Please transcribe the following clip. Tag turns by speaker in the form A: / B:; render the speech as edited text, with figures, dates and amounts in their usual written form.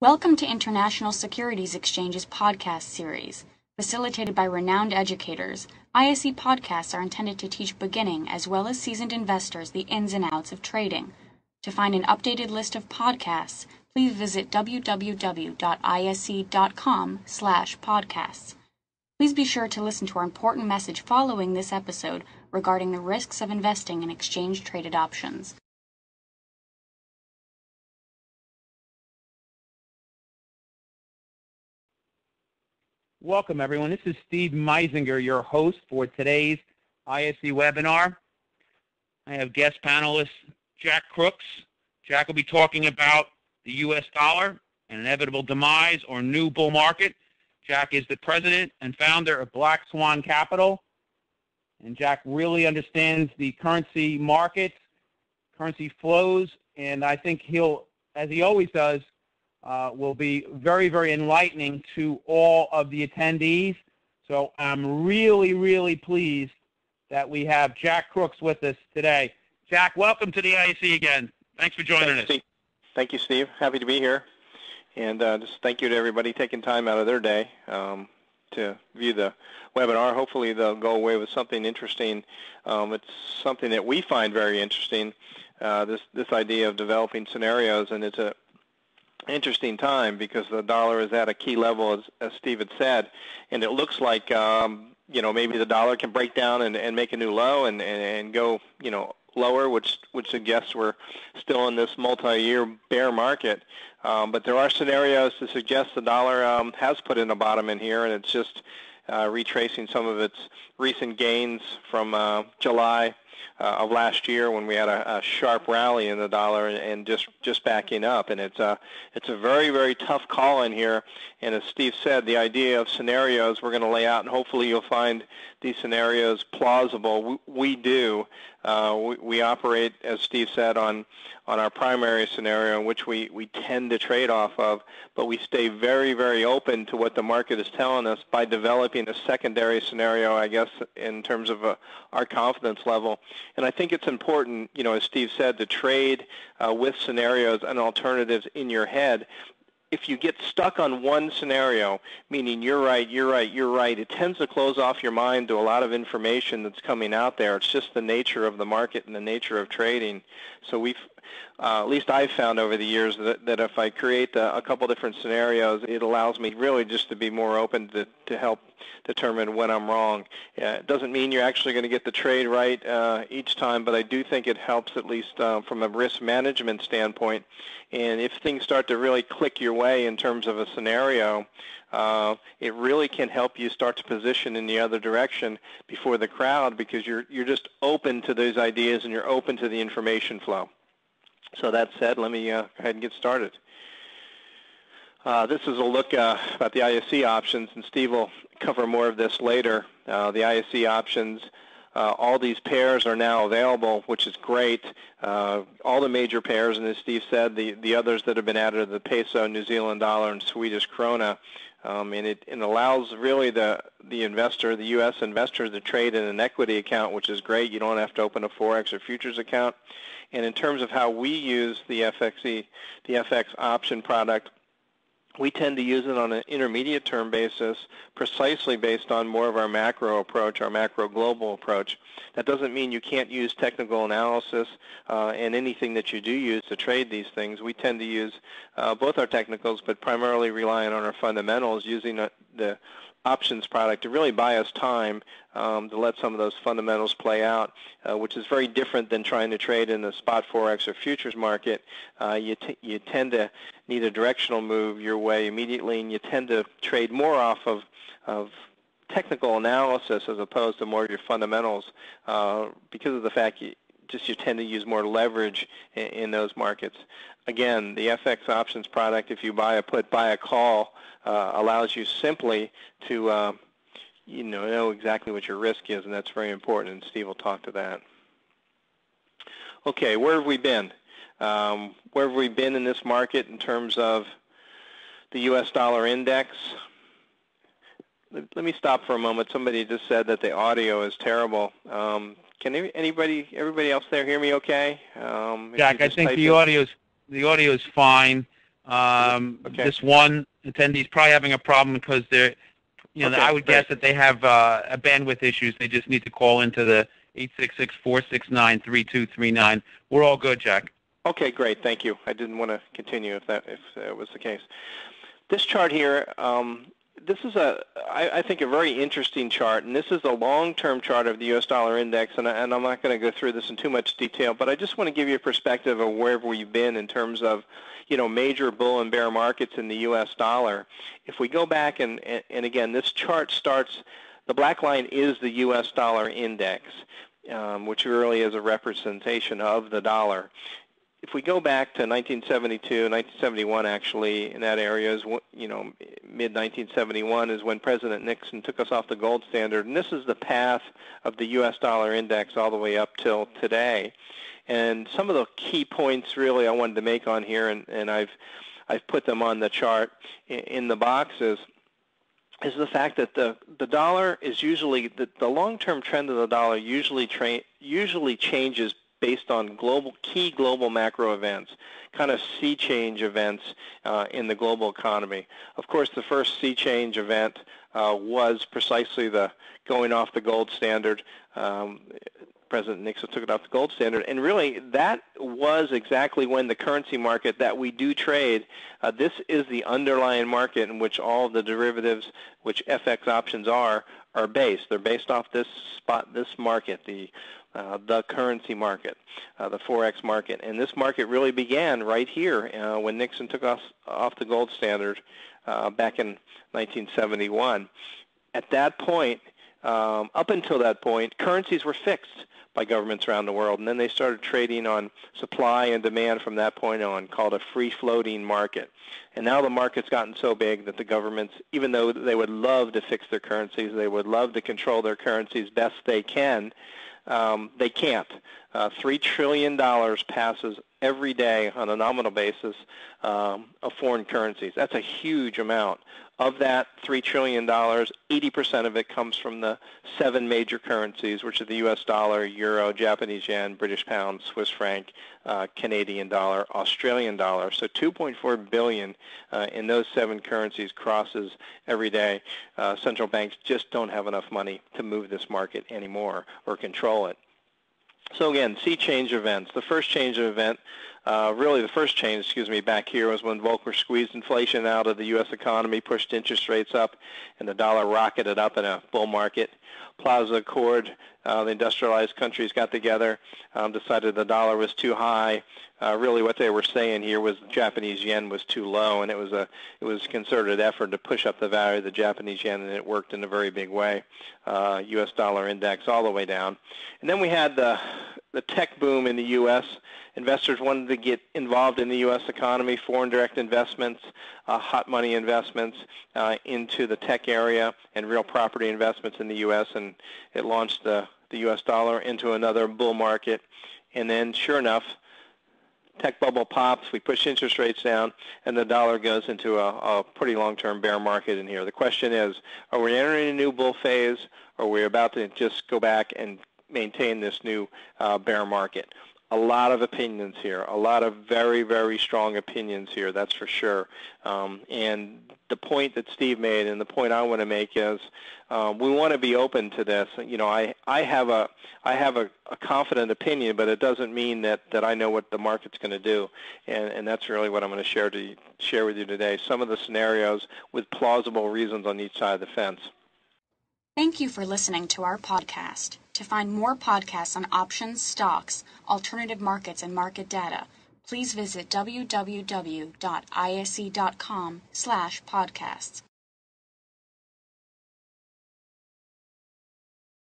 A: Welcome to International Securities Exchange's podcast series. Facilitated by renowned educators, ISE podcasts are intended to teach beginning as well as seasoned investors the ins and outs of trading. To find an updated list of podcasts, please visit www.ise.com/podcasts. Please be sure to listen to our important message following this episode regarding the risks of investing in exchange-traded options.
B: Welcome, everyone. This is Steve Meisinger, your host for today's ISE webinar. I have guest panelist Jack Crooks. Jack will be talking about the U.S. dollar, an inevitable demise or new bull market. Jack is the president and founder of Black Swan Capital, and Jack really understands the currency markets, currency flows, and I think he'll, as he always does, will be very, very enlightening to all of the attendees. So I'm really, really pleased that we have Jack Crooks with us today. Jack, welcome to the ISE again. Thanks for joining us.
C: Thank you, Steve. Happy to be here. And just thank you to everybody taking time out of their day to view the webinar. Hopefully they'll go away with something interesting. It's something that we find very interesting, this idea of developing scenarios, and it's a interesting time because the dollar is at a key level, as Steve had said, and it looks like maybe the dollar can break down and make a new low and go lower, which suggests we're still in this multi-year bear market. But there are scenarios to suggest the dollar has put in a bottom in here, and it's just retracing some of its recent gains from July of last year when we had a sharp rally in the dollar and just backing up. And it's a very, very tough call in here. And as Steve said, the idea of scenarios we're going to lay out, and hopefully you'll find these scenarios plausible. We do. We operate, as Steve said, on our primary scenario, in which we tend to trade off of, but we stay very, very open to what the market is telling us by developing a secondary scenario, I guess, in terms of our confidence level. And I think it's important, as Steve said, to trade with scenarios and alternatives in your head. If you get stuck on one scenario, meaning you're right, it tends to close off your mind to a lot of information that's coming out there. It's just the nature of the market and the nature of trading. So at least I've found over the years that if I create a couple different scenarios, it allows me really just to be more open to help determine when I'm wrong. It doesn't mean you're actually going to get the trade right each time, but I do think it helps, at least from a risk management standpoint. And if things start to really click your way in terms of a scenario, it really can help you start to position in the other direction before the crowd, because you're just open to those ideas and you're open to the information flow. So that said, let me go ahead and get started. This is a look at the ISE options, and Steve will cover more of this later. The ISE options, all these pairs are now available, which is great. All the major pairs, and as Steve said, the others that have been added are the peso, New Zealand dollar, and Swedish krona. And it allows really the investor, the U.S. investor, to trade in an equity account, which is great. You don't have to open a Forex or futures account. And in terms of how we use the FX option product, we tend to use it on an intermediate term basis, precisely based on more of our macro approach, our macro global approach. That doesn't mean you can't use technical analysis and anything that you do use to trade these things. We tend to use both our technicals, but primarily relying on our fundamentals, using the options product to really buy us time to let some of those fundamentals play out, which is very different than trying to trade in the spot Forex or futures market. You tend to need a directional move your way immediately, and you tend to trade more off of technical analysis as opposed to more of your fundamentals because of the fact you tend to use more leverage in those markets. Again, the FX options product, if you buy a put, buy a call, allows you simply to know exactly what your risk is, and that's very important, and Steve will talk to that. Okay, where have we been? Where have we been in this market in terms of the U.S. dollar index? Let me stop for a moment. Somebody just said that the audio is terrible. Can everybody else there hear me okay?
B: Jack, I think the audio is fine.
C: Okay.
B: This one attendee is probably having a problem because they're,
C: Okay,
B: I would
C: great.
B: guess that they have a bandwidth issues. They just need to call into the 866-469-3239. We're all good, Jack.
C: Okay, great. Thank you. I didn't want to continue if that was the case. This chart here, this is I think a very interesting chart, and this is a long-term chart of the U.S. dollar index, and I'm not going to go through this in too much detail, but I just want to give you a perspective of where we've been in terms of, major bull and bear markets in the U.S. dollar. If we go back and again, this chart starts, the black line is the U.S. dollar index, which really is a representation of the dollar. If we go back to 1972, 1971 actually, in that area is, mid-1971 is when President Nixon took us off the gold standard. And this is the path of the U.S. dollar index all the way up till today. And some of the key points really I wanted to make on here, and I've put them on the chart in the boxes, is the fact that the dollar is usually, the long-term trend of the dollar usually changes based on key global macro events, kind of sea change events in the global economy. Of course, the first sea change event was precisely the going off the gold standard. President Nixon took it off the gold standard, and really that was exactly when the currency market that we do trade, this is the underlying market in which all of the derivatives, which FX options are based. They're based off this market, the currency market, the Forex market. And this market really began right here when Nixon took us off the gold standard back in 1971. At that point, up until that point, currencies were fixed by governments around the world, and then they started trading on supply and demand from that point on, called a free-floating market. And now the market's gotten so big that the governments, even though they would love to fix their currencies, they would love to control their currencies best they can, they can't. $3 trillion passes every day on a nominal basis of foreign currencies. That's a huge amount. Of that $3 trillion, 80% of it comes from the 7 major currencies, which are the U.S. dollar, euro, Japanese yen, British pound, Swiss franc, Canadian dollar, Australian dollar. So $2.4 billion in those 7 currencies crosses every day. Central banks just don't have enough money to move this market anymore or control it. So again, sea change events. The first change event, back here was when Volcker squeezed inflation out of the U.S. economy, pushed interest rates up, and the dollar rocketed up in a bull market. Plaza Accord, the industrialized countries got together, decided the dollar was too high. Really what they were saying here was the Japanese yen was too low, and it was a concerted effort to push up the value of the Japanese yen, and it worked in a very big way. U.S. dollar index all the way down. And then we had the tech boom in the U.S. Investors wanted to get involved in the U.S. economy, foreign direct investments, hot money investments into the tech area, and real property investments in the U.S., and it launched the U.S. dollar into another bull market. And then, sure enough, tech bubble pops, we push interest rates down, and the dollar goes into a pretty long-term bear market in here. The question is, are we entering a new bull phase, or are we about to just go back and maintain this new bear market? A lot of opinions here, a lot of very, very strong opinions here, that's for sure. And the point that Steve made and the point I want to make is we want to be open to this. I have a confident opinion, but it doesn't mean that I know what the market's going to do. And that's really what I'm going to share with you today, some of the scenarios with plausible reasons on each side of the fence.
A: Thank you for listening to our podcast. To find more podcasts on options, stocks, alternative markets, and market data, please visit www.ise.com/podcasts.